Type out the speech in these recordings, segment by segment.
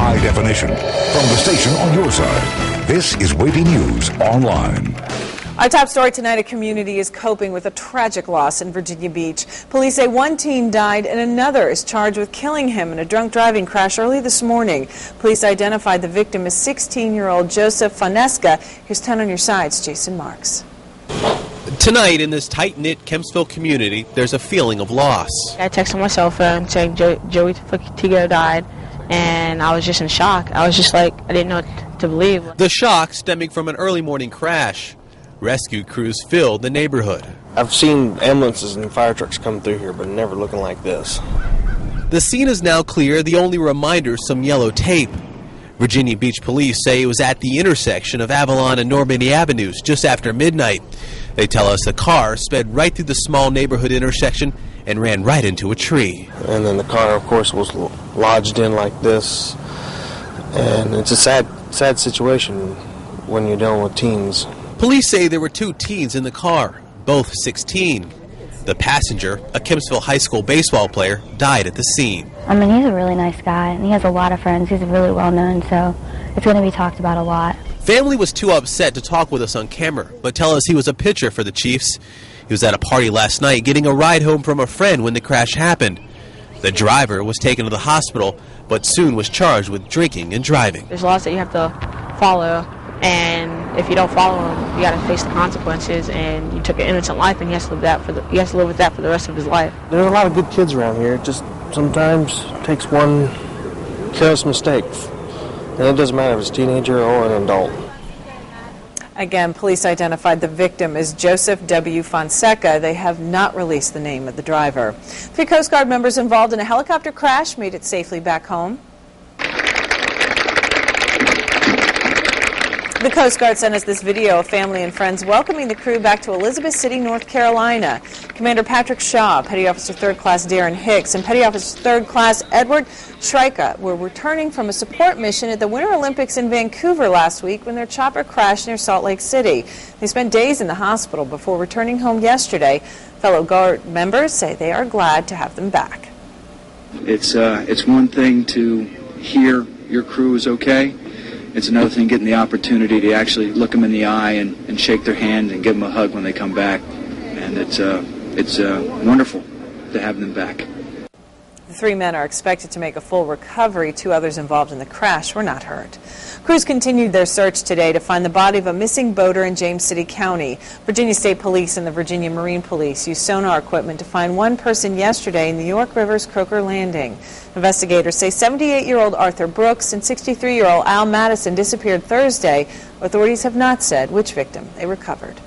high definition. From the station on your side, this is WAVY News Online. Our top story tonight, a community is coping with a tragic loss in Virginia Beach. Police say one teen died and another is charged with killing him in a drunk driving crash early this morning. Police identified the victim as 16-year-old Joseph Fanesca. Here's 10 on your sides, Jason Marks. Tonight in this tight-knit Kempsville community, there's a feeling of loss. I texted my cell phone saying Joey Tigo died, and I was just in shock. I was just like, I didn't know what to believe. The shock stemming from an early morning crash. Rescue crews filled the neighborhood. I've seen ambulances and fire trucks come through here, but never looking like this. The scene is now clear, the only reminder some yellow tape. Virginia Beach police say it was at the intersection of Avalon and Normandy Avenues just after midnight. They tell us the car sped right through the small neighborhood intersection and ran right into a tree. And then the car, of course, was lodged in like this. And it's a sad situation when you're dealing with teens. Police say there were two teens in the car, both 16. The passenger, a Kempsville High School baseball player, died at the scene. I mean, he's a really nice guy, and he has a lot of friends. He's really well known, so it's going to be talked about a lot. Family was too upset to talk with us on camera, but tell us he was a pitcher for the Chiefs. He was at a party last night getting a ride home from a friend when the crash happened. The driver was taken to the hospital, but soon was charged with drinking and driving. There's laws that you have to follow, and if you don't follow them, you got to face the consequences. And you took an innocent life, and he has to live with that for the rest of his life. There's a lot of good kids around here. It just sometimes takes one careless mistake. And it doesn't matter if it's a teenager or an adult. Again, police identified the victim as Joseph W. Fonseca. They have not released the name of the driver. 3 Coast Guard members involved in a helicopter crash made it safely back home. The Coast Guard sent us this video of family and friends welcoming the crew back to Elizabeth City, North Carolina. Commander Patrick Shaw, Petty Officer 3rd Class Darren Hicks, and Petty Officer 3rd Class Edward Shrika were returning from a support mission at the Winter Olympics in Vancouver last week when their chopper crashed near Salt Lake City. They spent days in the hospital before returning home yesterday. Fellow Guard members say they are glad to have them back. It's one thing to hear your crew is okay. It's another thing getting the opportunity to actually look them in the eye and shake their hand and give them a hug when they come back. And it's wonderful to have them back. The 3 men are expected to make a full recovery. 2 others involved in the crash were not hurt. Crews continued their search today to find the body of a missing boater in James City County. Virginia State Police and the Virginia Marine Police used sonar equipment to find one person yesterday in the York River's Croker Landing. Investigators say 78-year-old Arthur Brooks and 63-year-old Al Madison disappeared Thursday. Authorities have not said which victim they recovered.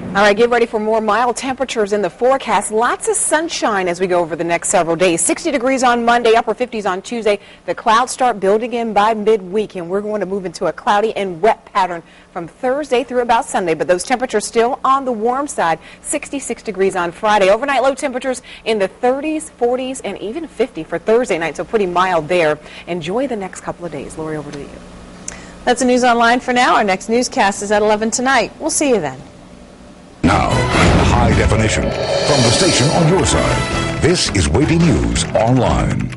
All right, get ready for more mild temperatures in the forecast. Lots of sunshine as we go over the next several days. 60 degrees on Monday, upper 50s on Tuesday. The clouds start building in by midweek, and we're going to move into a cloudy and wet pattern from Thursday through about Sunday. But those temperatures still on the warm side. 66 degrees on Friday. Overnight low temperatures in the 30s, 40s, and even 50 for Thursday night, so pretty mild there. Enjoy the next couple of days. Lori, over to you. That's the news online for now. Our next newscast is at 11 tonight. We'll see you then. Now, high definition. From the station on your side, this is WAVY News Online.